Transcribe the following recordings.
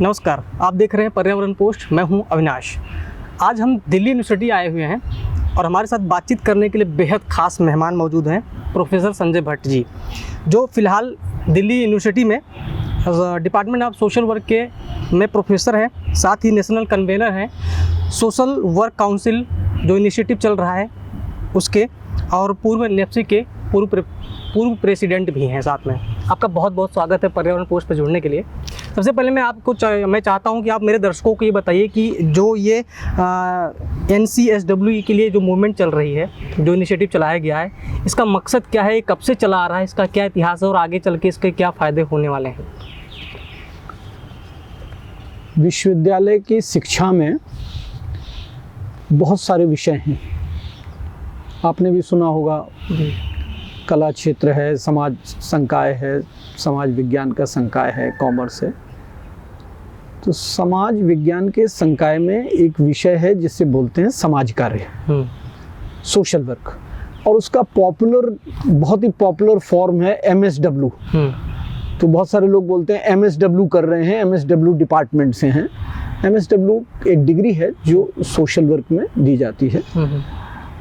नमस्कार, आप देख रहे हैं पर्यावरण पोस्ट। मैं हूं अविनाश। आज हम दिल्ली यूनिवर्सिटी आए हुए हैं और हमारे साथ बातचीत करने के लिए बेहद ख़ास मेहमान मौजूद हैं, प्रोफेसर संजय भट्ट जी, जो फ़िलहाल दिल्ली यूनिवर्सिटी में डिपार्टमेंट ऑफ सोशल वर्क के में प्रोफेसर हैं, साथ ही नेशनल कन्वेनर हैं सोशल वर्क काउंसिल जो इनिशिएटिव चल रहा है उसके, और पूर्व नेप्सी के पूर्व प्रेसिडेंट भी हैं साथ में। आपका बहुत बहुत स्वागत है पर्यावरण पोस्ट पर जुड़ने के लिए। सबसे पहले मैं चाहता हूं कि आप मेरे दर्शकों को ये बताइए कि जो ये NCSW के लिए जो मूवमेंट चल रही है, जो इनिशिएटिव चलाया गया है, इसका मकसद क्या है, कब से चला आ रहा है, इसका क्या इतिहास है और आगे चल के इसके क्या फ़ायदे होने वाले हैं। विश्वविद्यालय की शिक्षा में बहुत सारे विषय हैं। आपने भी सुना होगा, कला क्षेत्र है, समाज संकाय है, समाज विज्ञान का संकाय है, कॉमर्स है। तो समाज विज्ञान के संकाय में एक विषय है जिसे बोलते हैं समाज कार्य, सोशल वर्क, और उसका बहुत ही पॉपुलर फॉर्म है MSW। तो बहुत सारे लोग बोलते हैं MSW कर रहे हैं, MSW डिपार्टमेंट से हैं। MSW एक डिग्री है जो सोशल वर्क में दी जाती है।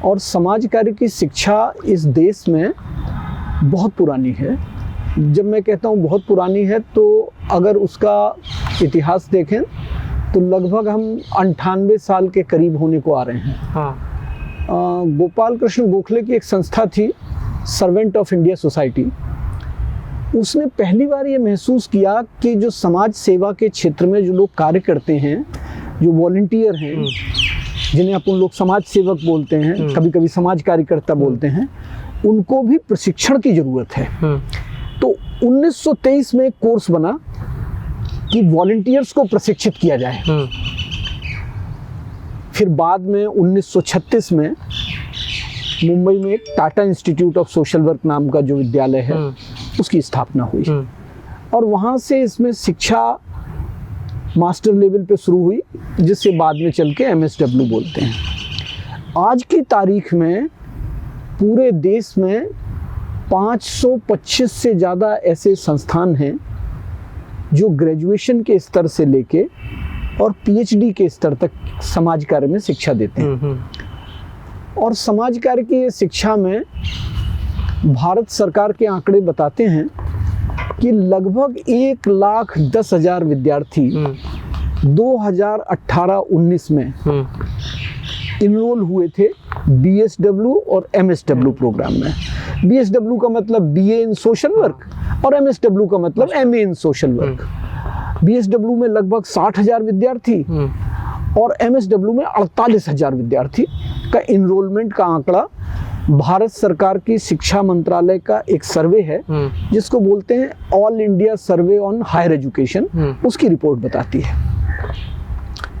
और समाज कार्य की शिक्षा इस देश में बहुत पुरानी है। जब मैं कहता हूँ बहुत पुरानी है, तो अगर उसका इतिहास देखें तो लगभग हम 98 साल के करीब होने को आ रहे हैं। गोपाल कृष्ण गोखले की एक संस्था थी, सर्वेंट ऑफ इंडिया सोसाइटी। उसने पहली बार ये महसूस किया कि जो समाज सेवा के क्षेत्र में जो लोग कार्य करते हैं, जो वॉलंटियर हैं, जिन्हें अपन लोग समाज सेवक बोलते हैं, कभी कभी समाज कार्यकर्ता बोलते हैं, उनको भी प्रशिक्षण की जरूरत है। तो 1923 में एक कोर्स बना कि वॉलंटियर्स को प्रशिक्षित किया जाए। फिर बाद में 1936 में मुंबई में एक Tata institute of social work नाम का जो विद्यालय है, उसकी स्थापना हुई। और वहाँ से इसमें शिक्षा मास्टर लेवल पे शुरू हुई, जिससे बाद में चल के MSW बोलते हैं। आज की तारीख में पूरे देश में 525 से ज़्यादा ऐसे संस्थान हैं जो ग्रेजुएशन के स्तर से लेके और PhD के स्तर तक समाज कार्य में शिक्षा देते हैं। और समाज कार्य की शिक्षा में भारत सरकार के आंकड़े बताते हैं कि लगभग 1,10,000 विद्यार्थी 2018-19 में इनरोल हुए थे BSW और MSW प्रोग्राम में। BSW का मतलब BA इन सोशल वर्क और MSW का मतलब MA इन सोशल वर्क। BSW में लगभग 60,000 विद्यार्थी और MSW में 48,000 विद्यार्थी का इनरोलमेंट का आंकड़ा भारत सरकार की शिक्षा मंत्रालय का एक सर्वे है, जिसको बोलते हैं all India survey on higher education, उसकी रिपोर्ट बताती है।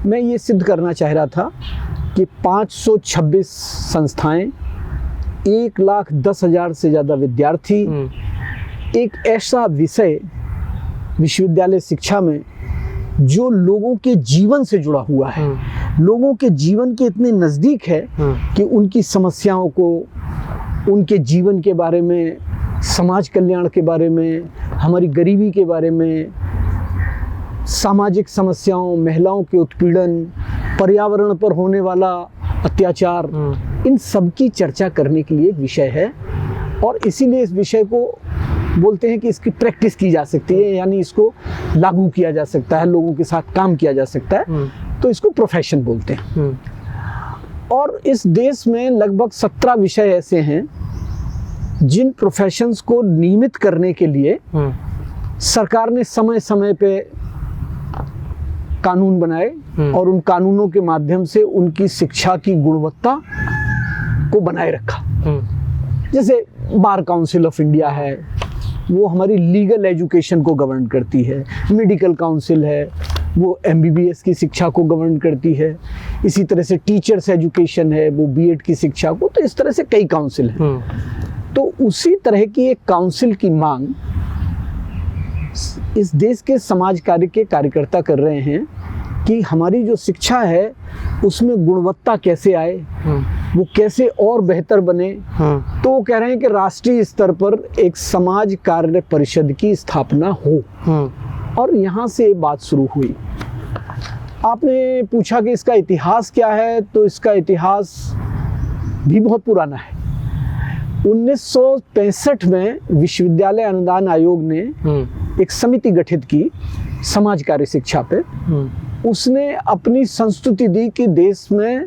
मैं ये सिद्ध करना चाह रहा था कि 526 संस्थाएं, 1,10,000 से ज़्यादा विद्यार्थी, एक ऐसा विषय विश्वविद्यालय शिक्षा में जो लोगों के जीवन से जुड़ा हुआ है, लोगों के जीवन के इतने नज़दीक है कि उनकी समस्याओं को, उनके जीवन के बारे में, समाज कल्याण के बारे में, हमारी गरीबी के बारे में, सामाजिक समस्याओं, महिलाओं के उत्पीड़न, पर्यावरण पर होने वाला अत्याचार, इन सब की चर्चा करने के लिए एक विषय है। और इसीलिए इस विषय को बोलते हैं कि इसकी प्रैक्टिस की जा सकती है, यानी इसको लागू किया जा सकता है, लोगों के साथ काम किया जा सकता है, तो इसको प्रोफेशन बोलते हैं। और इस देश में लगभग 17 विषय ऐसे हैं जिन प्रोफेशंस को नियमित करने के लिए सरकार ने समय समय पे कानून बनाए और उन कानूनों के माध्यम से उनकी शिक्षा की गुणवत्ता को बनाए रखा। जैसे बार काउंसिल ऑफ इंडिया है, वो हमारी लीगल एजुकेशन को गवर्न करती है। मेडिकल काउंसिल है, वो MBBS की शिक्षा को गवर्न करती है। इसी तरह से टीचर्स एजुकेशन है, वो B.Ed की शिक्षा को। तो इस तरह से कई काउंसिल हैं। तो उसी तरह की एक काउंसिल की मांग इस देश के समाज कार्य के कार्यकर्ता कर रहे हैं कि हमारी जो शिक्षा है उसमें गुणवत्ता कैसे आए, वो कैसे और बेहतर बने। तो वो कह रहे हैं कि राष्ट्रीय स्तर पर एक समाज कार्य परिषद की स्थापना हो। और यहाँ से बात शुरू हुई। आपने पूछा कि इसका इतिहास क्या है, तो इसका इतिहास भी बहुत पुराना है। 1965 में विश्वविद्यालय अनुदान आयोग ने एक समिति गठित की समाज कार्य शिक्षा पे। उसने अपनी संस्तुति दी कि देश में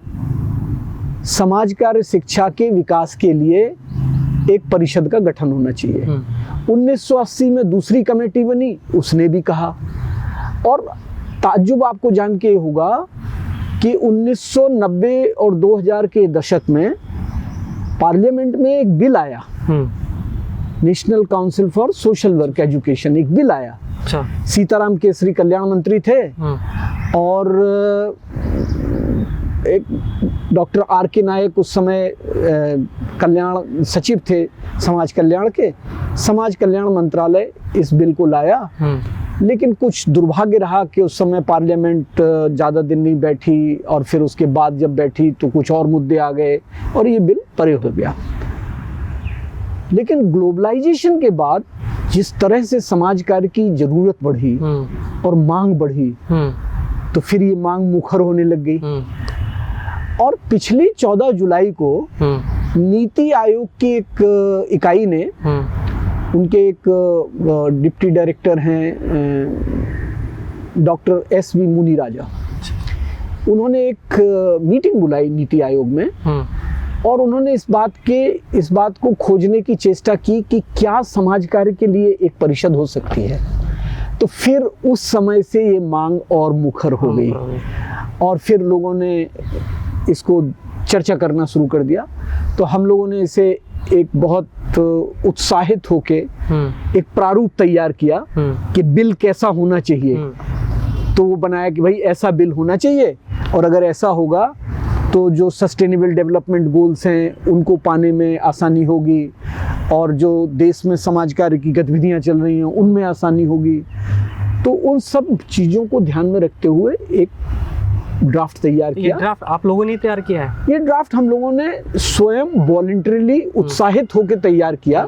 समाज कार्य शिक्षा के विकास के लिए एक परिषद का गठन होना चाहिए। 1980 में दूसरी कमेटी बनी, उसने भी कहा। और ताज्जुब आपको जान के होगा कि 1990 और 2000 के दशक में पार्लियामेंट में एक बिल आया, national council for social work education, एक बिल आया। अच्छा। सीताराम केसरी कल्याण मंत्री थे और एक डॉक्टर आर के नायक उस समय कल्याण सचिव थे समाज कल्याण के। समाज कल्याण मंत्रालय इस बिल को लाया, लेकिन कुछ दुर्भाग्य रहा कि उस समय पार्लियामेंट ज़्यादा दिन नहीं बैठी और फिर उसके बाद जब बैठी तो कुछ और मुद्दे आ गए और ये बिल परे हो गया। लेकिन ग्लोबलाइजेशन के बाद जिस तरह से समाज कार्य की जरूरत बढ़ी और मांग बढ़ी, तो फिर ये मांग मुखर होने लग गई। और पिछली 14 जुलाई को नीति आयोग की एक इकाई ने, उनके एक डिप्टी डायरेक्टर हैं डॉक्टर एस.वी. मुनिराजा, उन्होंने एक मीटिंग बुलाई नीति आयोग में और उन्होंने इस बात को खोजने की चेष्टा की कि क्या समाज कार्य के लिए एक परिषद हो सकती है। तो फिर उस समय से ये मांग और मुखर हो गई और फिर लोगों ने इसको चर्चा करना शुरू कर दिया। तो हम लोगों ने इसे एक बहुत उत्साहित होके एक प्रारूप तैयार किया कि बिल कैसा होना चाहिए। तो वो बनाया कि भाई ऐसा बिल होना चाहिए और अगर ऐसा होगा तो जो सस्टेनेबल डेवलपमेंट गोल्स हैं उनको पाने में आसानी होगी और जो देश में समाज कार्य की गतिविधियां चल रही हैं उनमें आसानी होगी। तो उन सब चीज़ों को ध्यान में रखते हुए एक ड्राफ्ट तैयार किया। ये ड्राफ्ट आप लोगों ने तैयार किया है? ये ड्राफ्ट हम लोगों ने स्वयं वॉलंटरीली उत्साहित होकर तैयार किया।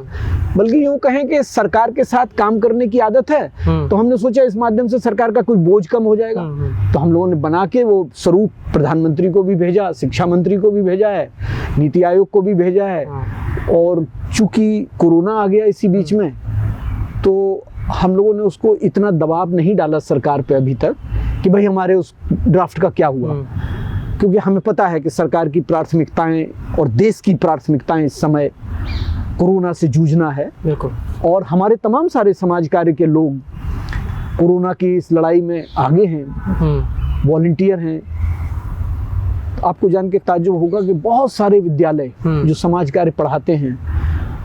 बल्कि यूँ कहें कि सरकार के साथ काम करने की आदत है, तो हमने सोचा इस माध्यम से सरकार का कुछ बोझ कम हो जाएगा। तो हम लोगों ने बना के वो स्वरूप प्रधानमंत्री को भी भेजा, शिक्षा मंत्री को भी भेजा है, नीति आयोग को भी भेजा है। और चूंकि कोरोना आ गया इसी बीच में, तो हम लोगों ने उसको इतना दबाव नहीं डाला सरकार पे अभी तक कि भाई हमारे उस ड्राफ्ट का क्या हुआ, क्योंकि हमें पता है कि सरकार की प्राथमिकताएं और देश की प्राथमिकताएं इस समय कोरोना से जूझना है। बिल्कुल। और हमारे तमाम सारे समाज कार्य के लोग कोरोना की इस लड़ाई में आगे हैं, वॉलंटियर हैं। आपको जान के ताज्जुब होगा कि बहुत सारे विद्यालय जो समाज कार्य पढ़ाते हैं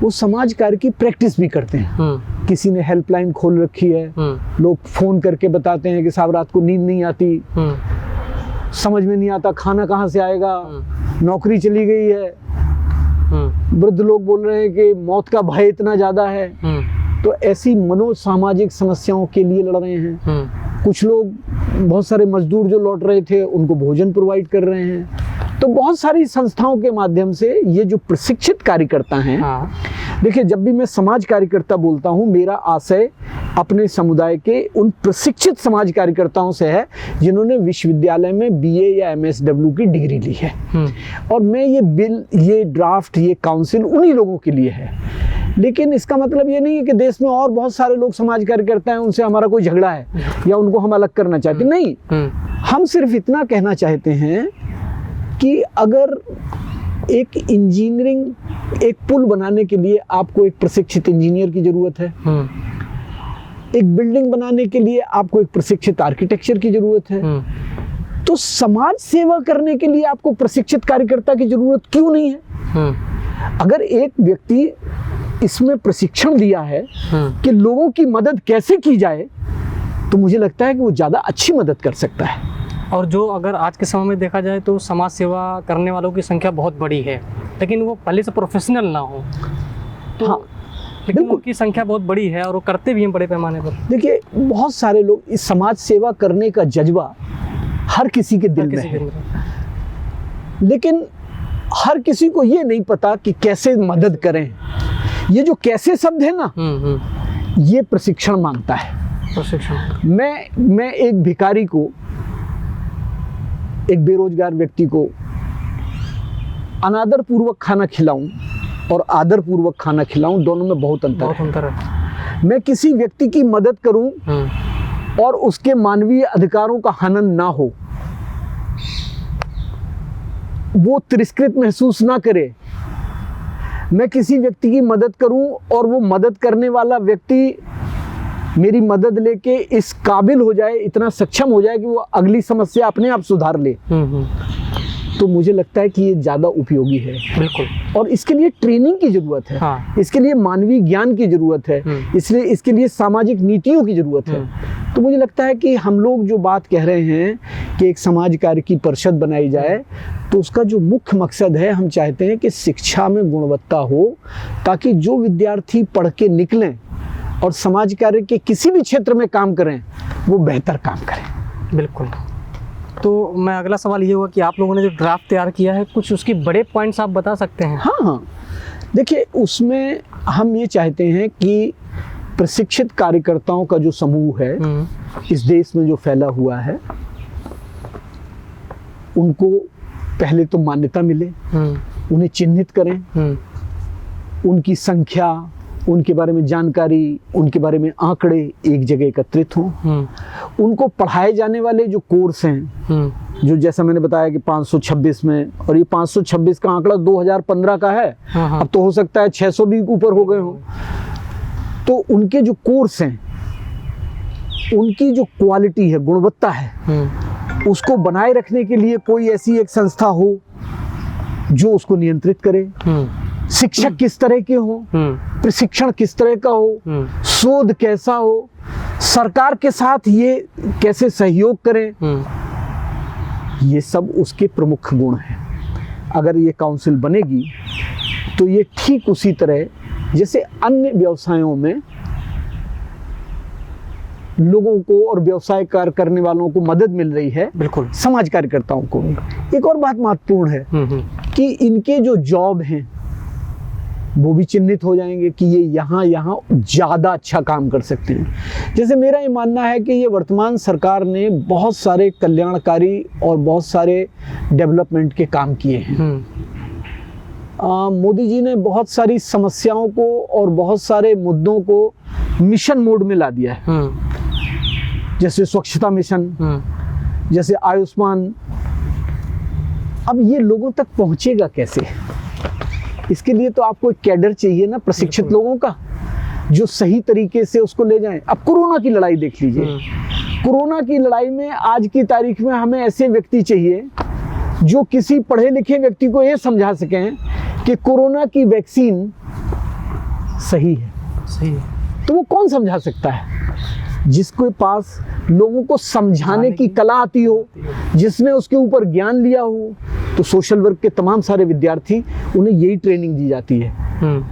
वो समाज कार्य की प्रैक्टिस भी करते हैं। किसी ने हेल्पलाइन खोल रखी है, लोग फोन करके बताते हैं कि साहब रात को नींद नहीं आती, समझ में नहीं आता खाना कहाँ से आएगा, नौकरी चली गई है, वृद्ध लोग बोल रहे हैं कि मौत का भय इतना ज़्यादा है। तो ऐसी मनोसामाजिक समस्याओं के लिए लड़ रहे हैं। कुछ लोग, बहुत सारे मजदूर जो लौट रहे थे उनको भोजन प्रोवाइड कर रहे हैं। तो बहुत सारी संस्थाओं के माध्यम से ये जो प्रशिक्षित कार्यकर्ता हैं, देखिए जब भी मैं समाज कार्यकर्ता बोलता हूँ, मेरा आशय अपने समुदाय के उन प्रशिक्षित समाज कार्यकर्ताओं से है जिन्होंने विश्वविद्यालय में बीए या एमएसडब्ल्यू की डिग्री ली है। और मैं ये बिल, ये ड्राफ्ट, ये काउंसिल उन्हीं लोगों के लिए है। लेकिन इसका मतलब ये नहीं है कि देश में और बहुत सारे लोग समाज कार्य करते हैं, उनसे हमारा कोई झगड़ा है या उनको हम अलग करना चाहते हैं। नहीं, हम सिर्फ इतना कहना चाहते हैं कि अगर एक इंजीनियरिंग, एक पुल बनाने के लिए आपको एक प्रशिक्षित इंजीनियर की जरूरत है, एक बिल्डिंग बनाने के लिए आपको एक प्रशिक्षित आर्किटेक्चर की जरूरत है, तो समाज सेवा करने के लिए आपको प्रशिक्षित कार्यकर्ता की जरूरत क्यों नहीं है? अगर एक व्यक्ति इसमें प्रशिक्षण लिया है कि लोगों की मदद कैसे की जाए, तो मुझे लगता है कि वो ज़्यादा अच्छी मदद कर सकता है। और जो अगर आज के समय में देखा जाए तो समाज सेवा करने वालों की संख्या बहुत बड़ी है, लेकिन वो पहले से प्रोफेशनल ना हो, तो हाँ, लेकिन उनकी संख्या बहुत बड़ी है और वो करते भी हैं बड़े पैमाने पर। देखिए बहुत सारे लोग, इस समाज सेवा करने का जज्बा हर किसी के दिल में है, लेकिन हर किसी को ये नहीं पता कि कैसे मदद करें। ये जो कैसे शब्द है ना, ये प्रशिक्षण मांगता है। प्रशिक्षण। मैं एक भिखारी को, एक बेरोजगार व्यक्ति को अनादर पूर्वक खाना खिलाऊं और आदर पूर्वक खाना खिलाऊं, दोनों में बहुत अंतर है। मैं किसी व्यक्ति की मदद करूं और उसके मानवीय अधिकारों का हनन ना हो, वो तिरस्कृत महसूस ना करे। मैं किसी व्यक्ति की मदद करूं और वो मदद करने वाला व्यक्ति मेरी मदद लेके इस काबिल हो जाए, इतना सक्षम हो जाए कि वो अगली समस्या अपने आप सुधार ले, तो मुझे लगता है कि ये ज़्यादा उपयोगी है। बिल्कुल। और इसके लिए ट्रेनिंग की ज़रूरत है। हाँ। इसके लिए मानवीय ज्ञान की ज़रूरत है, इसलिए इसके लिए सामाजिक नीतियों की ज़रूरत है। तो मुझे लगता है कि हम लोग जो बात कह रहे हैं कि एक समाज कार्य की परिषद बनाई जाए, तो उसका जो मुख्य मकसद है, हम चाहते हैं कि शिक्षा में गुणवत्ता हो, ताकि जो विद्यार्थी पढ़ के निकलें और समाज कार्य के किसी भी क्षेत्र में काम करें, वो बेहतर काम करें। बिल्कुल। तो मैं अगला सवाल ये हुआ कि आप लोगों ने जो ड्राफ्ट तैयार किया है, कुछ उसके बड़े पॉइंट्स आप बता सकते हैं? हाँ, देखिए, उसमें हम ये चाहते हैं कि प्रशिक्षित कार्यकर्ताओं का जो समूह है इस देश में जो फैला हुआ है, उनको पहले तो मान्यता मिले, उन्हें चिन्हित करें, उनकी संख्या, उनके बारे में जानकारी, उनके बारे में आंकड़े एक जगह एकत्रित हों। उनको पढ़ाए जाने वाले जो कोर्स हैं, जो जैसा मैंने बताया कि 526 में, और ये 526 का आंकड़ा 2015 का है, अब तो हो सकता है 600 भी ऊपर हो गए हों। तो उनके जो कोर्स हैं, उनकी जो क्वालिटी है, गुणवत्ता है, उसको बनाए रखने के लिए कोई ऐसी एक संस्था हो जो उसको नियंत्रित करे। शिक्षक किस तरह के हो, प्रशिक्षण किस तरह का हो, शोध कैसा हो, सरकार के साथ ये कैसे सहयोग करें, ये सब उसके प्रमुख गुण हैं। अगर ये काउंसिल बनेगी तो ये ठीक उसी तरह जैसे अन्य व्यवसायों में लोगों को और व्यवसाय कार्य करने वालों को मदद मिल रही है, बिल्कुल समाज कार्यकर्ताओं को। एक और बात महत्वपूर्ण है कि इनके जो जॉब हैं वो भी चिन्हित हो जाएंगे कि ये यहाँ ज़्यादा अच्छा काम कर सकते हैं। जैसे मेरा ये मानना है कि ये वर्तमान सरकार ने बहुत सारे कल्याणकारी और बहुत सारे डेवलपमेंट के काम किए हैं। मोदी जी ने बहुत सारी समस्याओं को और बहुत सारे मुद्दों को मिशन मोड में ला दिया है, जैसे स्वच्छता मिशन, जैसे आयुष्मान। अब ये लोगों तक पहुंचेगा कैसे? इसके लिए तो आपको एक कैडर चाहिए ना, प्रशिक्षित लोगों का, जो सही तरीके से उसको ले जाएं। अब कोरोना की लड़ाई देख लीजिए। कोरोना की लड़ाई में आज की तारीख में हमें ऐसे व्यक्ति चाहिए जो किसी पढ़े लिखे व्यक्ति को ये समझा सकें कि कोरोना की वैक्सीन सही है। तो वो कौन समझा सकता है? जिसके पास लोगों को समझाने की कला आती हो, जिसने उसके ऊपर ज्ञान लिया हो। तो सोशल वर्क के तमाम सारे विद्यार्थी, उन्हें यही ट्रेनिंग दी जाती है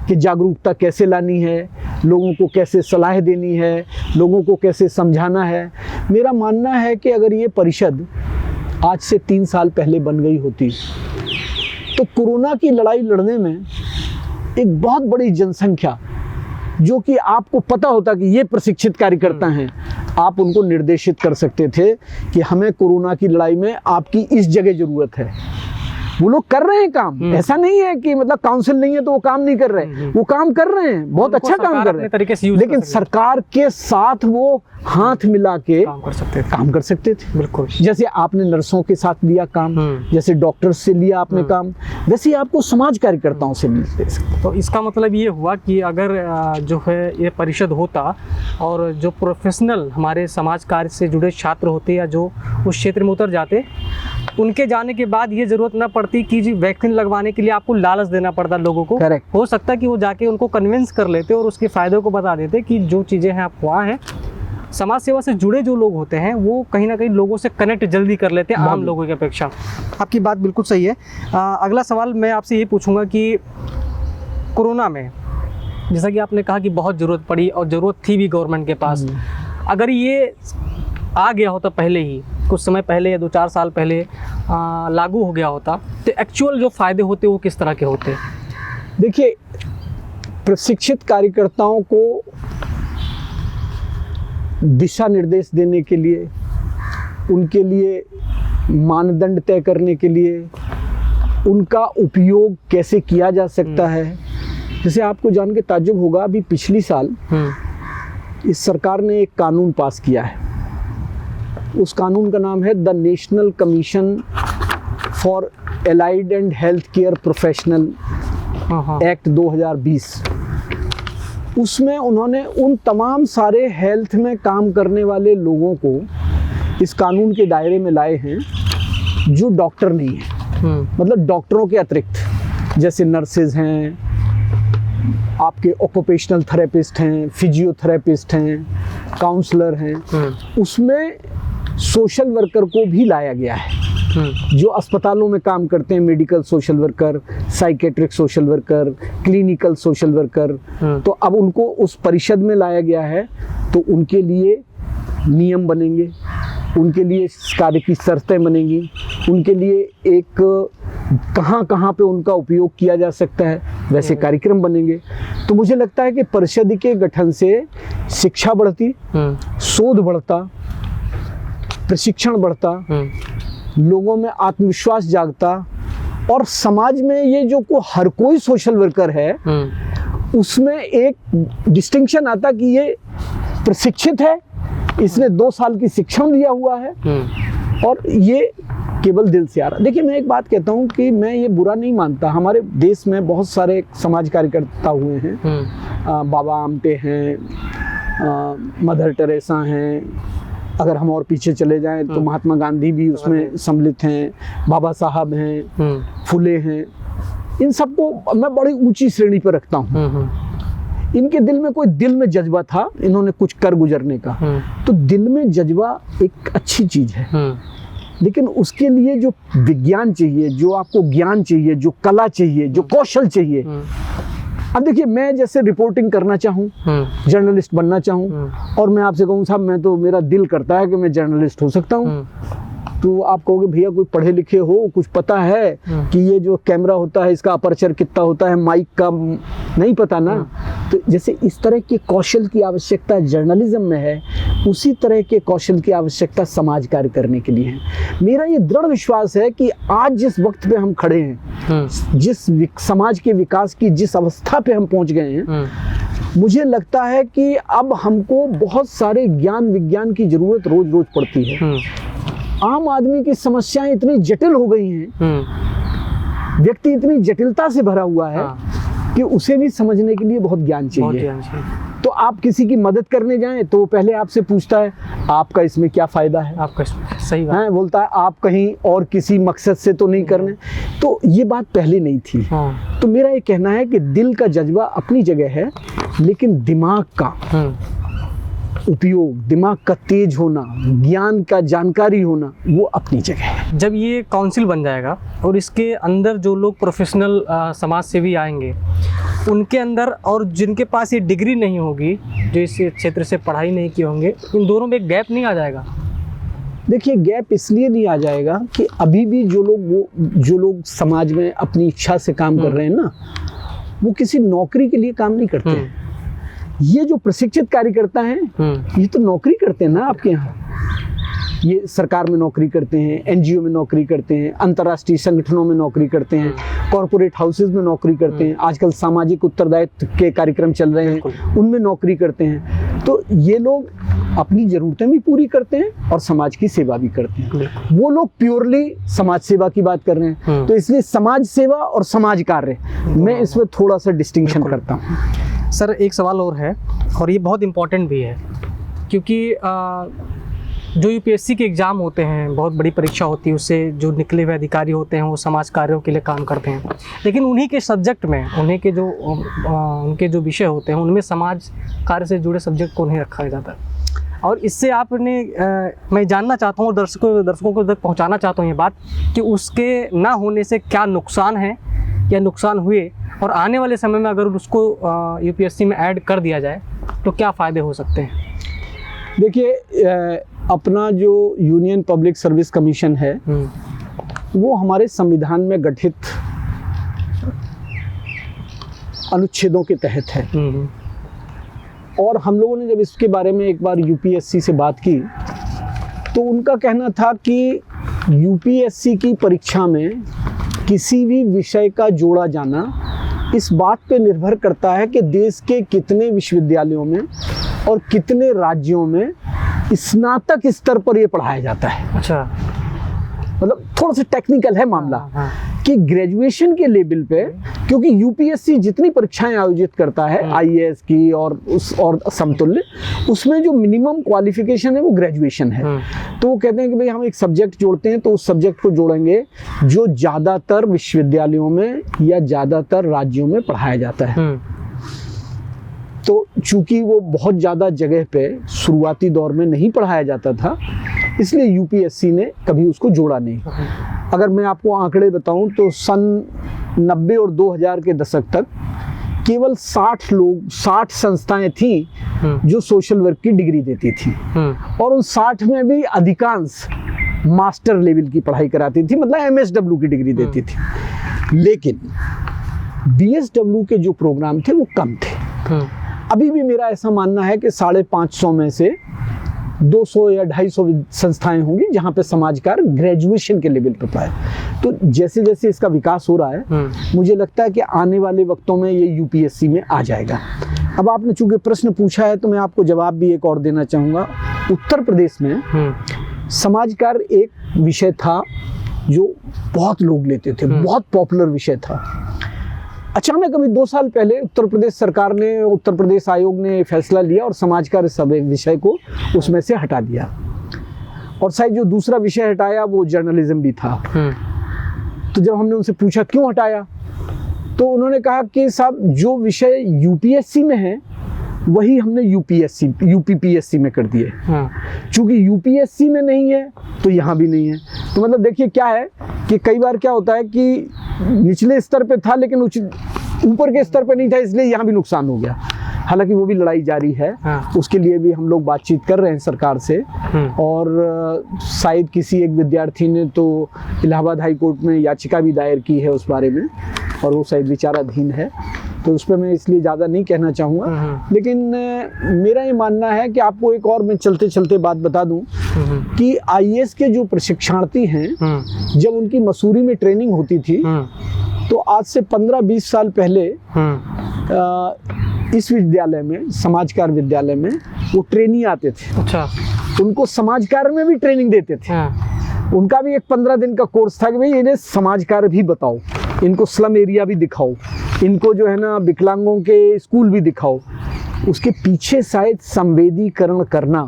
कि जागरूकता कैसे लानी है, लोगों को कैसे सलाह देनी है, लोगों को कैसे समझाना है। मेरा मानना है कि अगर ये परिषद आज से 3 साल पहले बन गई होती तो कोरोना की लड़ाई लड़ने में एक बहुत बड़ी जनसंख्या, जो कि आपको पता होता कि ये प्रशिक्षित कार्यकर्ता हैं, आप उनको निर्देशित कर सकते थे कि हमें कोरोना की लड़ाई में आपकी इस जगह ज़रूरत है। वो लोग कर रहे हैं काम, ऐसा नहीं है कि मतलब काउंसिल नहीं है तो वो काम नहीं कर रहे, वो काम कर रहे हैं, बहुत अच्छा काम कर रहे हैं, लेकिन सरकार के साथ वो हाथ मिला के काम कर सकते थे। बिल्कुल, जैसे आपने नर्सों के साथ लिया काम, जैसे डॉक्टर्स से लिया आपने काम, वैसे ही आपको समाज कार्यकर्ताओं से मिल सकते। तो इसका मतलब ये हुआ कि अगर जो है ये परिषद होता और जो प्रोफेशनल हमारे समाज कार्य से जुड़े छात्र होते या जो उस क्षेत्र में उतर जाते, उनके जाने के बाद ये ज़रूरत ना पड़ती कि जी वैक्सीन लगवाने के लिए आपको लालच देना पड़ता लोगों को। करेक्ट। हो सकता है कि वो जाके उनको कन्विंस कर लेते और उसके फ़ायदों को बता देते कि जो चीज़ें हैं आप वहाँ हैं। समाज सेवा से जुड़े जो लोग होते हैं वो कहीं ना कहीं लोगों से कनेक्ट जल्दी कर लेते हैं आम लोगों की अपेक्षा। आपकी बात बिल्कुल सही है। अगला सवाल मैं आपसे ये पूछूंगा कि कोरोना में जैसा कि आपने कहा कि बहुत ज़रूरत पड़ी और ज़रूरत थी भी गवर्नमेंट के पास, अगर ये आ गया होता पहले ही, कुछ समय पहले या 2-4 साल पहले लागू हो गया होता, तो एक्चुअल जो फ़ायदे होते वो किस तरह के होते? देखिए, प्रशिक्षित कार्यकर्ताओं को दिशा निर्देश देने के लिए, उनके लिए मानदंड तय करने के लिए, उनका उपयोग कैसे किया जा सकता है। जैसे आपको जान के ताज्जुब होगा, अभी पिछली साल इस सरकार ने एक कानून पास किया है। उस कानून का नाम है the national commission for allied and health care professional act 2020। उसमें उन्होंने उन तमाम सारे हेल्थ में काम करने वाले लोगों को इस कानून के दायरे में लाए हैं जो डॉक्टर नहीं है। मतलब डॉक्टरों के अतिरिक्त, जैसे नर्सेज हैं, आपके ऑक्यूपेशनल थेरेपिस्ट हैं, फिजियोथेरेपिस्ट हैं, काउंसलर हैं, उसमें सोशल वर्कर को भी लाया गया है। जो अस्पतालों में काम करते हैं, medical social worker, psychiatric social worker, clinical social worker, तो अब उनको उस परिषद में लाया गया है। तो उनके लिए नियम बनेंगे, उनके लिए कार्य की शर्तें बनेंगी, उनके लिए एक कहाँ पे उनका उपयोग किया जा सकता है वैसे कार्यक्रम बनेंगे। तो मुझे लगता है कि परिषद के गठन से शिक्षा बढ़ती, शोध बढ़ता, प्रशिक्षण बढ़ता, लोगों में आत्मविश्वास जागता, और समाज में ये जो हर कोई सोशल वर्कर है उसमें एक डिस्टिंक्शन आता कि ये प्रशिक्षित है, इसने 2 साल की शिक्षण लिया हुआ है और ये केवल दिल से आ रहा। देखिए, मैं एक बात कहता हूँ कि मैं ये बुरा नहीं मानता, हमारे देश में बहुत सारे समाज कार्यकर्ता हुए हैं। बाबा आमटे हैं, मदर टेरेसा हैं, अगर हम और पीछे चले जाएं तो महात्मा गांधी भी उसमें सम्मिलित हैं, बाबा साहब हैं, फुले हैं। इन सबको मैं बड़ी ऊंची श्रेणी पर रखता हूँ। इनके दिल में कोई दिल में जज्बा था, इन्होंने कुछ कर गुजरने का। तो दिल में जज्बा एक अच्छी चीज है, लेकिन उसके लिए जो विज्ञान चाहिए, जो आपको ज्ञान चाहिए, जो कला चाहिए, जो कौशल चाहिए। अब देखिए, मैं जैसे रिपोर्टिंग करना चाहूँ, जर्नलिस्ट बनना चाहूँ, और मैं आपसे कहूँ साहब मैं तो, मेरा दिल करता है कि मैं जर्नलिस्ट हो सकता हूँ, तो आप कहोगे भैया कोई पढ़े लिखे हो, कुछ पता है कि ये जो कैमरा होता है इसका अपर्चर कितना होता है, माइक का नहीं पता ना। तो जैसे इस तरह के कौशल की आवश्यकता जर्नलिज्म में है, उसी तरह के कौशल की आवश्यकता समाज कार्य करने के लिए है। मेरा ये दृढ़ विश्वास है कि आज जिस वक्त पे हम खड़े हैं, जिस समाज के विकास की जिस अवस्था पे हम पहुंच गए हैं, मुझे लगता है कि अब हमको बहुत सारे ज्ञान विज्ञान की जरूरत रोज रोज पड़ती है। आम आदमी की समस्याएं इतनी जटिल हो गई हैं, व्यक्ति इतनी जटिलता से भरा हुआ है कि उसे भी समझने के लिए बहुत ज्ञान चाहिए। तो आप किसी की मदद करने जाएं तो पहले आपसे पूछता है आपका इसमें क्या फायदा है, आपका सही बात है, बोलता है आप कहीं और किसी मकसद से तो नहीं करने। तो ये बात पहले नहीं थी। तो मेरा ये कहना है कि दिल का जज्बा अपनी जगह है, लेकिन दिमाग का उपयोग, दिमाग का तेज होना, ज्ञान का जानकारी होना, वो अपनी जगह है। जब ये काउंसिल बन जाएगा और इसके अंदर जो लोग प्रोफेशनल समाज सेवी आएंगे, उनके अंदर, और जिनके पास ये डिग्री नहीं होगी, जो इस क्षेत्र से पढ़ाई नहीं किए होंगे, इन दोनों में एक गैप नहीं आ जाएगा? देखिए, गैप इसलिए नहीं आ जाएगा कि अभी भी जो लोग समाज में अपनी इच्छा से काम कर रहे हैं ना, वो किसी नौकरी के लिए काम नहीं करते हैं। ये जो प्रशिक्षित कार्यकर्ता हैं, ये तो नौकरी करते हैं ना आपके यहाँ। ये सरकार में नौकरी करते हैं, एनजीओ में नौकरी करते हैं, अंतर्राष्ट्रीय संगठनों में नौकरी करते हैं, कॉरपोरेट हाउसेज में नौकरी करते हैं, आजकल सामाजिक उत्तरदायित्व के कार्यक्रम चल रहे हैं, उनमें नौकरी करते हैं। तो ये लोग अपनी ज़रूरतें भी पूरी करते हैं और समाज की सेवा भी करते हैं। वो लोग प्योरली समाज सेवा की बात कर रहे हैं। तो इसलिए समाज सेवा और समाज कार्य, मैं इसमें थोड़ा सा डिस्टिंक्शन करता हूँ। सर, एक सवाल और है, और ये बहुत इम्पोर्टेंट भी है, क्योंकि जो यूपीएससी के एग्ज़ाम होते हैं, बहुत बड़ी परीक्षा होती है, उससे जो निकले हुए अधिकारी होते हैं वो समाज कार्यों के लिए काम करते हैं, लेकिन उन्हीं के सब्जेक्ट में, उनके जो विषय होते हैं उनमें समाज कार्य से जुड़े सब्जेक्ट को नहीं रखा जाता। और इससे आपने मैं जानना चाहता हूँ, दर्शकों को तक पहुँचाना चाहता हूँ ये बात, कि उसके ना होने से क्या नुकसान है या नुकसान हुए, और आने वाले समय में अगर उसको यूपीएससी में ऐड कर दिया जाए तो क्या फ़ायदे हो सकते हैं? देखिए, अपना जो यूनियन पब्लिक सर्विस कमीशन है, वो हमारे संविधान में गठित अनुच्छेदों के तहत है। और हम लोगों ने जब इसके बारे में एक बार यूपीएससी से बात की तो उनका कहना था कि यूपीएससी की परीक्षा में किसी भी विषय का जोड़ा जाना इस बात पे निर्भर करता है कि देश के कितने विश्वविद्यालयों में और कितने राज्यों में स्नातक स्तर पर ये पढ़ाया जाता है। अच्छा, मतलब थोड़ा सा टेक्निकल है मामला कि ग्रेजुएशन के लेवल पे, क्योंकि यूपीएससी जितनी परीक्षाएं आयोजित करता है आईएएस की और समतुल्य, उसमें जो मिनिमम क्वालिफिकेशन है वो ग्रेजुएशन है। तो वो कहते हैं कि भाई हम एक सब्जेक्ट जोड़ते हैं तो उस सब्जेक्ट को जोड़ेंगे जो ज़्यादातर विश्वविद्यालयों में या ज़्यादातर राज्यों में पढ़ाया जाता है। तो चूंकि वो बहुत ज़्यादा जगह पे शुरुआती दौर में नहीं पढ़ाया जाता था, इसलिए यूपीएससी ने कभी उसको जोड़ा नहीं। अगर मैं आपको आंकड़े बताऊं तो सन 90 और 2000 के दशक तक केवल 60 संस्थाएं थीं जो सोशल वर्क की डिग्री देती थी, और उन 60 में भी अधिकांश मास्टर लेवल की पढ़ाई कराती थी, मतलब एमएसडब्ल्यू की डिग्री देती थी। लेकिन बीएसडब्ल्यू के जो प्रोग्राम थे वो कम थे। अभी भी मेरा ऐसा मानना है कि 550 में से 200 या 250 संस्थाएं होंगी जहां पे समाजकार ग्रेजुएशन के लेवल पर पाए। तो जैसे जैसे इसका विकास हो रहा है, मुझे लगता है कि आने वाले वक्तों में ये यूपीएससी में आ जाएगा। अब आपने चूंकि प्रश्न पूछा है तो मैं आपको जवाब भी एक और देना चाहूँगा। उत्तर प्रदेश में समाजकार एक विषय था जो बहुत लोग लेते थे, बहुत पॉपुलर विषय था। अचानक अभी 2 साल पहले उत्तर प्रदेश सरकार ने, उत्तर प्रदेश आयोग ने फैसला लिया और समाजकार सब विषय को उसमें से हटा दिया, और शायद जो दूसरा विषय हटाया वो जर्नलिज्म भी था। तो जब हमने उनसे पूछा क्यों हटाया, तो उन्होंने कहा कि साहब जो विषय यूपीएससी में है वही हमने यूपीपीएससी में कर दिए। चूंकि यूपीएससी में नहीं है तो यहाँ भी नहीं है। तो मतलब देखिए क्या है कि कई बार क्या होता है कि निचले स्तर पे था लेकिन ऊपर के स्तर पे नहीं था, इसलिए यहाँ भी नुकसान हो गया। हालांकि वो भी लड़ाई जारी है, उसके लिए भी हम लोग बातचीत कर रहे हैं सरकार से, और शायद किसी एक विद्यार्थी ने तो इलाहाबाद हाई कोर्ट में याचिका भी दायर की है उस बारे में, और वो शायद विचाराधीन है। तो उस पर मैं इसलिए ज़्यादा नहीं कहना चाहूँगा, लेकिन मेरा ये मानना है कि आपको एक और मैं चलते चलते बात बता दूं कि आईएएस के जो प्रशिक्षणार्थी हैं, जब उनकी मसूरी में ट्रेनिंग होती थी तो आज से 15-20 साल पहले इस विद्यालय में, समाजकार विद्यालय में, वो ट्रेनी आते थे। अच्छा, उनको समाजकार में भी ट्रेनिंग देते थे। उनका भी एक 15 दिन का कोर्स था कि भाई इन्हें समाजकार भी बताओ, इनको स्लम एरिया भी दिखाओ, इनको जो है ना विकलांगों के स्कूल भी दिखाओ। उसके पीछे शायद संवेदीकरण करना,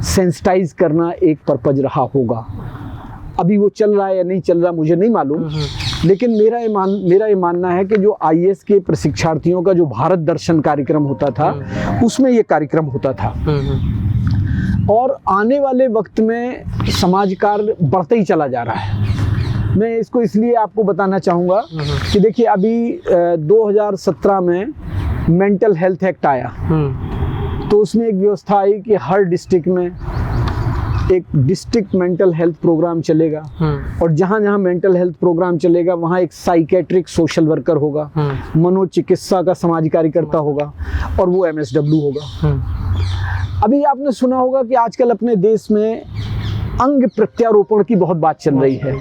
सेंसिटाइज करना एक पर्पज रहा होगा। अभी वो चल रहा है या नहीं चल रहा मुझे नहीं मालूम, लेकिन मेरा ये मानना है कि जो आईएएस के प्रशिक्षार्थियों का जो भारत दर्शन कार्यक्रम होता था उसमें ये कार्यक्रम होता था, और आने वाले वक्त में समाजकार बढ़ते ही चला जा रहा है। मैं इसको इसलिए आपको बताना चाहूँगा कि देखिए अभी 2017 में मेंटल हेल्थ एक्ट आया, तो उसमें एक व्यवस्था आई कि हर डिस्ट्रिक्ट में एक डिस्ट्रिक्ट मेंटल हेल्थ प्रोग्राम चलेगा, और जहाँ जहाँ मेंटल हेल्थ प्रोग्राम चलेगा वहाँ एक साइकेट्रिक सोशल वर्कर होगा, मनोचिकित्सा का समाज कार्यकर्ता होगा, और वो एमएसडब्ल्यू होगा। अभी आपने सुना होगा कि आजकल अपने देश में अंग प्रत्यारोपण की बहुत बात चल रही है।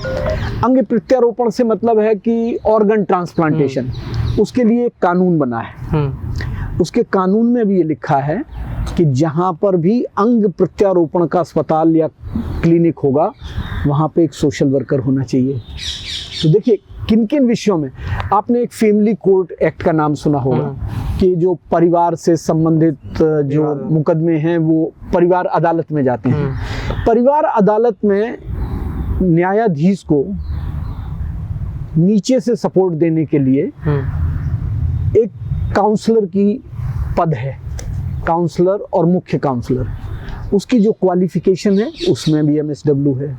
अंग प्रत्यारोपण से मतलब है कि ऑर्गन ट्रांसप्लांटेशन, उसके लिए एक कानून बना है। उसके कानून में भी ये लिखा है कि जहाँ पर भी अंग प्रत्यारोपण का अस्पताल या क्लिनिक होगा वहाँ पे एक सोशल वर्कर होना चाहिए। तो देखिए किन किन विषयों में, आपने एक फैमिली कोर्ट एक्ट का नाम सुना होगा कि जो परिवार से संबंधित जो मुकदमे हैं वो परिवार अदालत में जाते हैं। परिवार अदालत में न्यायाधीश को नीचे से सपोर्ट देने के लिए एक काउंसलर की पद है, काउंसलर और मुख्य काउंसलर। उसकी जो क्वालिफिकेशन है उसमें भी एमएसडब्ल्यू है।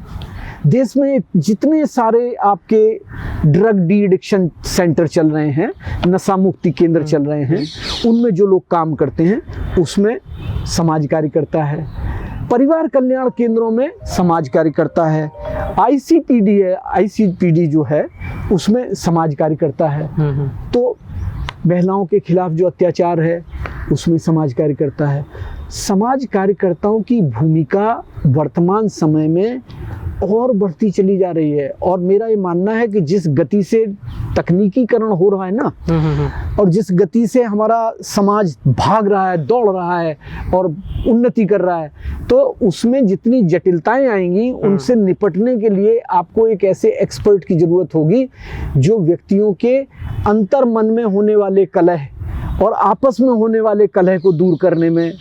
देश में जितने सारे आपके ड्रग डी एडिक्शन सेंटर चल रहे हैं, नशा मुक्ति केंद्र चल रहे हैं, उनमें जो लोग काम करते हैं उसमें समाज कार्यकर्ता है। परिवार कल्याण केंद्रों में समाज कार्यकर्ता है। आईसीपीडी है, आईसीपीडी जो है उसमें समाज कार्यकर्ता है। तो महिलाओं के खिलाफ जो अत्याचार है, उसमें समाज कार्यकर्ता है। समाज कार्यकर्ताओं की भूमिका वर्तमान समय में और बढ़ती चली जा रही है, और मेरा ये मानना है कि जिस गति से तकनीकीकरण हो रहा है ना, और जिस गति से हमारा समाज भाग रहा है, दौड़ रहा है और उन्नति कर रहा है, तो उसमें जितनी जटिलताएं आएंगी उनसे निपटने के लिए आपको एक ऐसे एक्सपर्ट की ज़रूरत होगी जो व्यक्तियों के अंतर मन में होने वाले कलह और आपस में होने वाले कलह को दूर करने में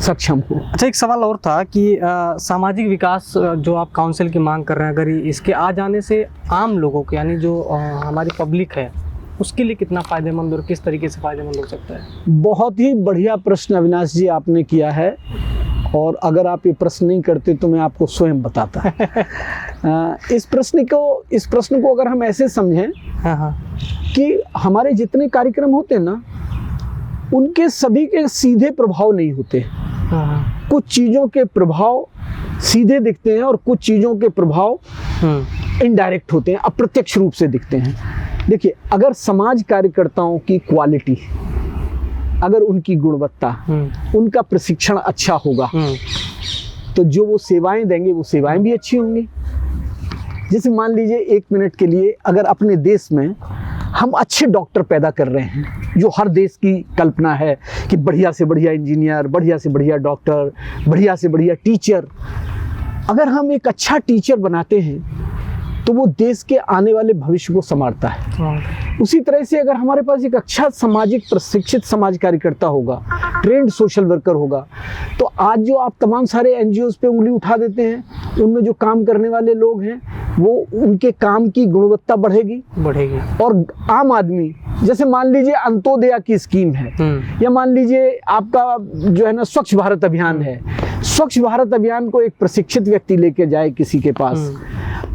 सक्षम हो। अच्छा, एक सवाल और था कि सामाजिक विकास जो आप काउंसिल की मांग कर रहे हैं, अगर इसके आ जाने से आम लोगों को, यानी जो हमारी पब्लिक है, उसके लिए कितना फ़ायदेमंद और किस तरीके से फ़ायदेमंद हो सकता है? बहुत ही बढ़िया प्रश्न अविनाश जी आपने किया है, और अगर आप ये प्रश्न नहीं करते तो मैं आपको स्वयं बताता। इस प्रश्न को अगर हम ऐसे समझें कि हमारे जितने कार्यक्रम होते हैं ना, उनके सभी के सीधे प्रभाव नहीं होते। कुछ चीज़ों के प्रभाव सीधे दिखते हैं और कुछ चीज़ों के प्रभाव इनडायरेक्ट होते हैं, अप्रत्यक्ष रूप से दिखते हैं। देखिए, अगर समाज कार्यकर्ताओं की क्वालिटी, अगर उनकी गुणवत्ता, उनका प्रशिक्षण अच्छा होगा, तो जो वो सेवाएं देंगे वो सेवाएं भी अच्छी होंगी। जैसे मान लीजिए 1 मिनट के लिए, अगर अपने देश में हम अच्छे डॉक्टर पैदा कर रहे हैं, जो हर देश की कल्पना है कि बढ़िया से बढ़िया इंजीनियर, बढ़िया से बढ़िया डॉक्टर, बढ़िया से बढ़िया टीचर, अगर हम एक अच्छा टीचर बनाते हैं तो वो देश के आने वाले भविष्य को संवारता है। उसी तरह से अगर हमारे पास एक अच्छा सामाजिक प्रशिक्षित समाज कार्यकर्ता होगा, ट्रेंड सोशल वर्कर होगा, तो आज जो आप तमाम सारे एनजीओज पे उंगली उठा देते हैं, उनमें जो काम करने वाले लोग हैं, वो उनके काम की गुणवत्ता बढ़ेगी। और आम आदमी, जैसे मान लीजिए अंत्योदया की स्कीम है, या मान लीजिए आपका जो है ना स्वच्छ भारत अभियान है, स्वच्छ भारत अभियान को एक प्रशिक्षित व्यक्ति लेके जाए किसी के पास,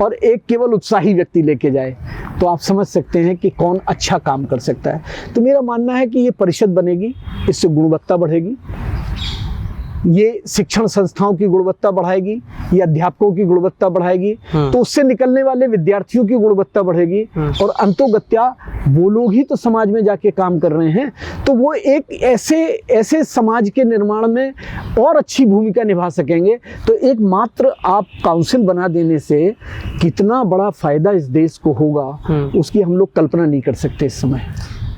और एक केवल उत्साही व्यक्ति लेके जाए, तो आप समझ सकते हैं कि कौन अच्छा काम कर सकता है। तो मेरा मानना है कि ये परिषद बनेगी, इससे गुणवत्ता बढ़ेगी, ये शिक्षण संस्थाओं की गुणवत्ता बढ़ाएगी, ये अध्यापकों की गुणवत्ता बढ़ाएगी, तो उससे निकलने वाले विद्यार्थियों की गुणवत्ता बढ़ेगी, और अंतोगत्या वो लोग ही तो समाज में जाके काम कर रहे हैं, तो वो एक ऐसे समाज के निर्माण में और अच्छी भूमिका निभा सकेंगे। तो एक मात्र आप काउंसिल बना देने से कितना बड़ा फायदा इस देश को होगा, उसकी हम लोग कल्पना नहीं कर सकते इस समय।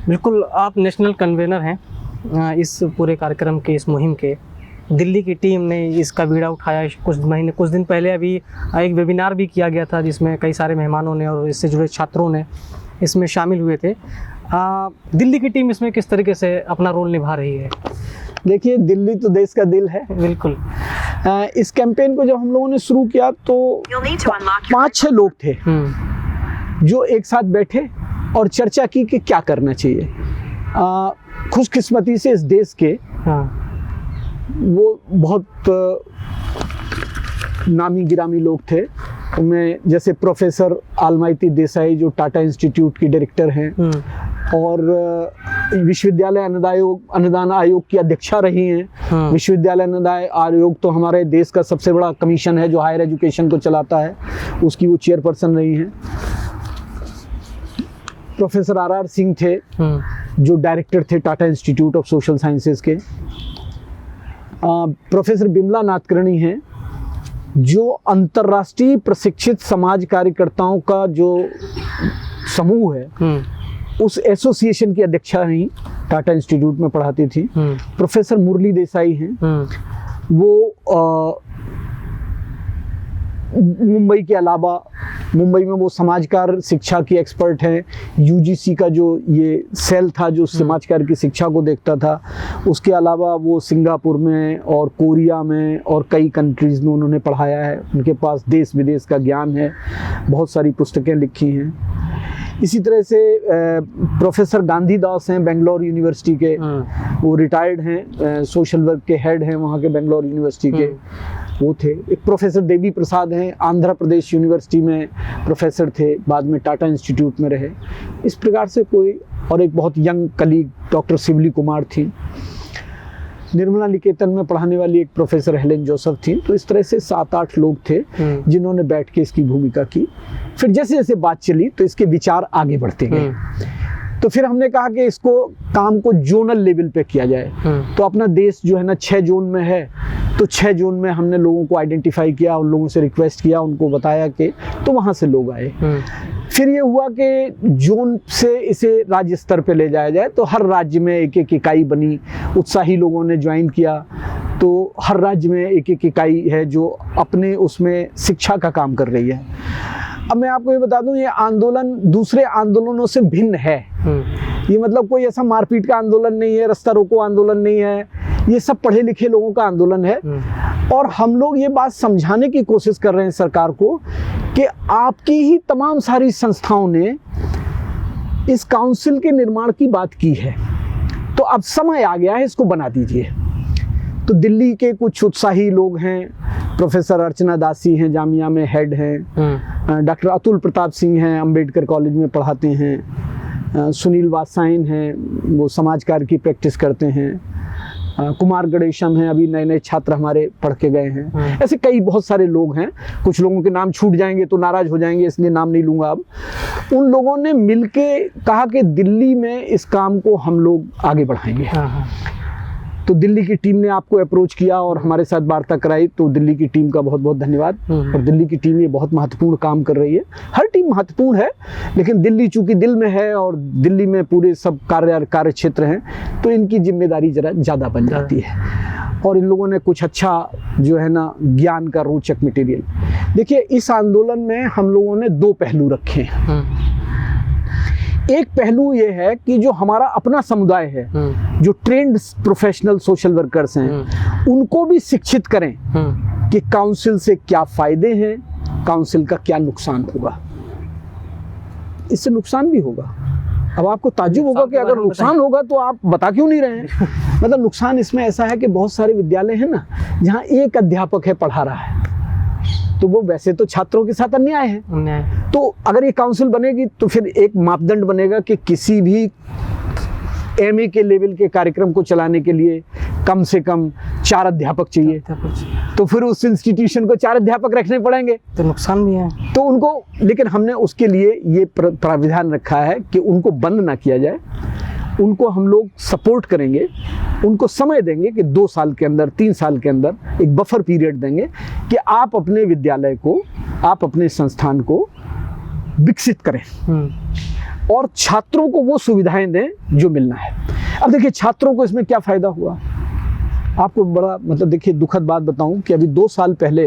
बिल्कुल, आप नेशनल कन्वेनर हैं इस पूरे कार्यक्रम के, इस मुहिम के। दिल्ली की टीम ने इसका बीड़ा उठाया। कुछ दिन पहले अभी एक वेबिनार भी किया गया था, जिसमें कई सारे मेहमानों ने और इससे जुड़े छात्रों ने इसमें शामिल हुए थे। दिल्ली की टीम इसमें किस तरीके से अपना रोल निभा रही है? देखिए, दिल्ली तो देश का दिल है। बिल्कुल। इस कैंपेन को जब हम लोगों ने शुरू किया तो 5-6 लोग थे जो एक साथ बैठे और चर्चा की कि क्या करना चाहिए। खुशकिस्मती से इस देश के वो बहुत नामी गिरामी लोग थे। उनमें जैसे प्रोफेसर आलमाइती देसाई, जो टाटा इंस्टीट्यूट की डायरेक्टर हैं, और विश्वविद्यालय अनुदान आयोग की अध्यक्षा रही हैं। विश्वविद्यालय अनुदान आयोग तो हमारे देश का सबसे बड़ा कमीशन है जो हायर एजुकेशन को चलाता है, उसकी वो चेयरपर्सन रही हैं। प्रोफेसर आर सिंह थे जो डायरेक्टर थे Tata institute of social sciences के। प्रोफेसर बिमला नाथकर्णी हैं जो अंतर्राष्ट्रीय प्रशिक्षित समाज कार्यकर्ताओं का जो समूह है उस एसोसिएशन की अध्यक्षा रही, टाटा इंस्टीट्यूट में पढ़ाती थी। प्रोफेसर मुरली देसाई हैं, वो मुंबई के अलावा मुंबई में वो समाजकार शिक्षा की एक्सपर्ट हैं। यूजीसी का जो ये सेल था जो समाजकार की शिक्षा को देखता था, उसके अलावा वो सिंगापुर में और कोरिया में और कई कंट्रीज़ में उन्होंने पढ़ाया है। उनके पास देश विदेश का ज्ञान है, बहुत सारी पुस्तकें लिखी हैं। इसी तरह से प्रोफेसर गांधी दास हैं बेंगलोर यूनिवर्सिटी के, वो रिटायर्ड हैं, सोशल वर्क के हेड हैं वहाँ के बेंगलोर यूनिवर्सिटी के, वो थे। एक प्रोफेसर देवी प्रसाद हैं, आंध्र प्रदेश यूनिवर्सिटी में प्रोफेसर थे, बाद में टाटा इंस्टीट्यूट में रहे। इस प्रकार से कोई, और एक बहुत यंग कलीग डॉक्टर शिवली कुमार थी। निर्मला निकेतन में पढ़ाने वाली एक प्रोफेसर हेलेन जोसेफ थी। तो इस तरह से 7-8 लोग थे जिन्होंने बैठ के इसकी भूमिका की। फिर जैसे जैसे बात चली तो इसके विचार आगे बढ़ते गए। तो फिर हमने कहा कि इसको काम को जोनल लेवल पे किया जाए। तो अपना देश जो है ना 6 जोन में है, तो 6 जोन में हमने लोगों को आइडेंटिफाई किया, उन लोगों से रिक्वेस्ट किया, उनको बताया कि तो वहाँ से लोग आए। फिर ये हुआ कि जोन से इसे राज्य स्तर पे ले जाया जाए, तो हर राज्य में एक एक इकाई बनी, उत्साही लोगों ने ज्वाइन किया। तो हर राज्य में एक एक इकाई है जो अपने उसमें शिक्षा का काम कर रही है। अब मैं आपको ये बता दूं, ये आंदोलन दूसरे आंदोलनों से भिन्न है। ये मतलब कोई ऐसा मारपीट का आंदोलन नहीं है, रास्ता रोको आंदोलन नहीं है, ये सब पढ़े लिखे लोगों का आंदोलन है। और हम लोग ये बात समझाने की कोशिश कर रहे हैं सरकार को कि आपकी ही तमाम सारी संस्थाओं ने इस काउंसिल के निर्माण की बात की है, तो अब समय आ गया है, इसको बना दीजिए। तो दिल्ली के कुछ उत्साही लोग हैं, प्रोफेसर अर्चना दासी हैं, जामिया में हेड हैं, डॉक्टर अतुल प्रताप सिंह हैं, अंबेडकर कॉलेज में पढ़ाते हैं, सुनील वात्सायन हैं, वो समाज कार्य की प्रैक्टिस करते हैं, कुमार गणेशम हैं, अभी नए नए छात्र हमारे पढ़ के गए हैं। ऐसे कई बहुत सारे लोग हैं, कुछ लोगों के नाम छूट जाएंगे तो नाराज हो जाएंगे, इसलिए नाम नहीं लूँगा अब। उन लोगों ने मिलके कहा कि दिल्ली में इस काम को हम लोग आगे बढ़ाएंगे। तो दिल्ली की टीम ने आपको अप्रोच किया और हमारे साथ वार्ता कराई, तो दिल्ली की टीम का बहुत बहुत धन्यवाद। और दिल्ली की टीम ये बहुत महत्वपूर्ण काम कर रही है। हर टीम महत्वपूर्ण है, लेकिन दिल्ली चूंकि दिल में है और दिल्ली में पूरे सब कार्य क्षेत्र हैं, तो इनकी जिम्मेदारी जरा ज़्यादा बन जाती है। और इन लोगों ने कुछ अच्छा जो है ना ज्ञान का रोचक मटेरियल। देखिए, इस आंदोलन में हम लोगों ने 2 पहलू रखे हैं। एक पहलू ये है कि जो हमारा अपना समुदाय है, जो ट्रेंड प्रोफेशनल सोशल वर्कर्स हैं, उनको भी शिक्षित करें कि काउंसिल से क्या फायदे हैं, काउंसिल का क्या नुकसान होगा। इससे नुकसान भी होगा। अब आपको ताज्जुब होगा कि अगर नुकसान होगा तो आप बता क्यों नहीं रहे हैं। मतलब नुकसान इसमें ऐसा है कि बहुत सारे विद्यालय हैं ना, जहाँ एक अध्यापक है पढ़ा रहा है, तो वो वैसे तो छात्रों के साथ अन्याय है। तो अगर ये काउंसिल बनेगी तो फिर एक मापदंड बनेगा कि किसी भी एमए के लेवल के कार्यक्रम को चलाने के लिए कम से कम 4 अध्यापक चाहिए। तो फिर उस इंस्टीट्यूशन को 4 अध्यापक रखने पड़ेंगे, तो नुकसान भी है। तो उनको, लेकिन हमने उसके लिए ये प्राविधान रखा है कि उनको बंद ना किया जाए, उनको हम लोग सपोर्ट करेंगे, उनको समय देंगे कि 2 साल के अंदर, 3 साल के अंदर एक बफर पीरियड देंगे कि आप अपने विद्यालय को, आप अपने संस्थान को विकसित करें और छात्रों को वो सुविधाएं दें जो मिलना है। अब देखिए, छात्रों को इसमें क्या फ़ायदा हुआ, आपको बड़ा मतलब देखिए दुखद बात बताऊं कि अभी 2 साल पहले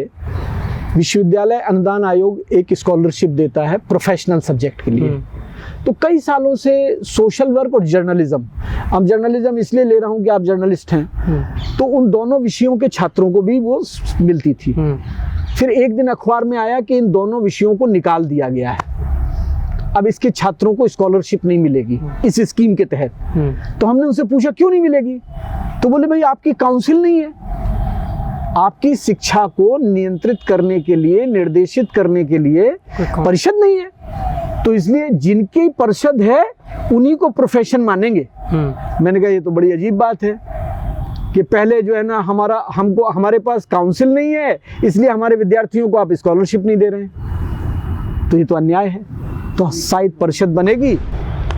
विश्वविद्यालय अनुदान आयोग एक स्कॉलरशिप देता है प्रोफेशनल सब्जेक्ट के लिए। तो कई सालों से सोशल वर्क और जर्नलिज्म, अब जर्नलिज्म इसलिए ले रहा हूँ कि आप जर्नलिस्ट हैं, तो उन दोनों विषयों के छात्रों को भी वो मिलती थी। फिर एक दिन अखबार में आया कि इन दोनों विषयों को निकाल दिया गया है, अब इसके छात्रों को स्कॉलरशिप नहीं मिलेगी इस स्कीम के तहत। तो हमने उनसे पूछा क्यों नहीं मिलेगी, तो बोले भाई आपकी काउंसिल नहीं है, आपकी शिक्षा को नियंत्रित करने के लिए, निर्देशित करने के लिए परिषद नहीं है, तो इसलिए जिनकी परिषद है उन्हीं को प्रोफेशन मानेंगे। मैंने कहा ये तो बड़ी अजीब बात है कि पहले जो है ना हमारे पास काउंसिल नहीं है, इसलिए हमारे विद्यार्थियों को आप स्कॉलरशिप नहीं दे रहे हैं, तो ये तो अन्याय है। तो शायद परिषद बनेगी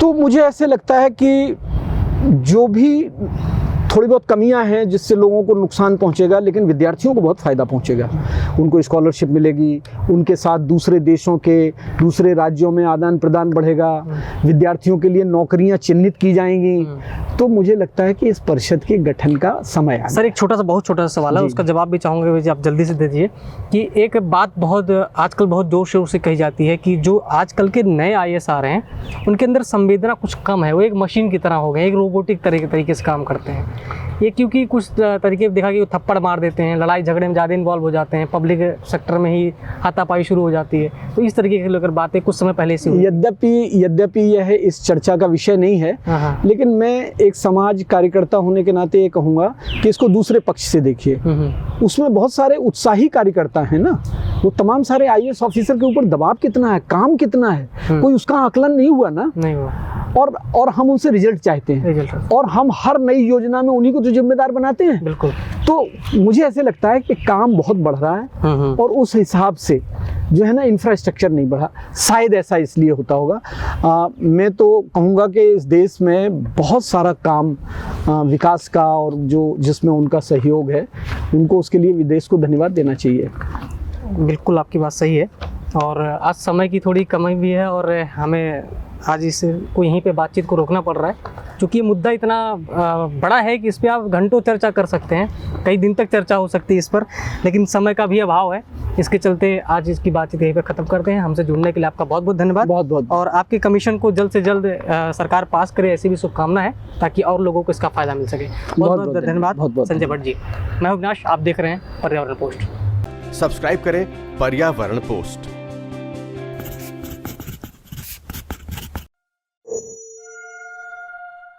तो मुझे ऐसे लगता है कि जो भी थोड़ी बहुत कमियां हैं जिससे लोगों को नुकसान पहुंचेगा, लेकिन विद्यार्थियों को बहुत फ़ायदा पहुंचेगा। उनको स्कॉलरशिप मिलेगी, उनके साथ दूसरे देशों के, दूसरे राज्यों में आदान प्रदान बढ़ेगा, विद्यार्थियों के लिए नौकरियां चिन्हित की जाएंगी। तो मुझे लगता है कि इस परिषद के गठन का समय आ गया। सर, एक बहुत छोटा सा सवाल है, उसका जवाब भी चाहूँगे आप जल्दी से दे दीजिए कि एक बात आजकल बहुत जोर शोर से कही जाती है कि जो आजकल के नए IAS आ रहे हैं उनके अंदर संवेदना कुछ कम है, वो एक मशीन की तरह हो गए, एक रोबोटिक तरीके से काम करते हैं। ये क्योंकि कुछ तरीके देखा कि वो थप्पड़ मार देते हैं, लड़ाई झगड़े में ज़्यादा इन्वॉल्व हो जाते हैं, पब्लिक सेक्टर में ही हाथापाई शुरू हो जाती है। तो इस तरीके की लेकर बातें कुछ समय पहले से यद्यपि यह इस चर्चा का विषय नहीं है, लेकिन मैं एक समाज कार्यकर्ता होने के नाते ये कहूँगा कि इसको दूसरे पक्ष से देखिए। उसमें बहुत सारे उत्साही कार्यकर्ता हैं ना, वो तमाम सारे IAS ऑफिसर के ऊपर दबाव कितना है, काम कितना है, कोई उसका आकलन नहीं हुआ ना। नहीं हुआ। और हम उनसे रिजल्ट चाहते हैं, रिजल्ट और हम हर नई योजना में उन्हीं को तो जिम्मेदार बनाते हैं। बिल्कुल। तो मुझे ऐसे लगता है कि काम बहुत बढ़ रहा है और उस हिसाब से जो है ना इंफ्रास्ट्रक्चर नहीं बढ़ा। शायद ऐसा इसलिए होता होगा। मैं तो कहूँगा कि इस देश में बहुत सारा काम विकास का और जो जिसमें उनका सहयोग है, उनको उसके लिए विदेश को धन्यवाद देना चाहिए। बिल्कुल आपकी बात सही है। और आज समय की थोड़ी कमी भी है और हमें आज को यहीं पे बातचीत को रोकना पड़ रहा है, क्योंकि ये मुद्दा इतना बड़ा है कि इस पर आप घंटों चर्चा कर सकते हैं, कई दिन तक चर्चा हो सकती है इस पर, लेकिन समय का भी अभाव है। इसके चलते आज इसकी बातचीत यहीं पे ख़त्म करते हैं। हमसे जुड़ने के लिए आपका बहुत बहुत धन्यवाद। बहुत बहुत। और आपके कमीशन को जल्द से जल्द सरकार पास करे, ऐसी भी शुभकामना है, ताकि और लोगों को इसका फ़ायदा मिल सके। बहुत बहुत धन्यवाद संजय भट्ट जी। मैं अविनाश, आप देख रहे हैं पर्यावरण पोस्ट। सब्सक्राइब करें पर्यावरण पोस्ट।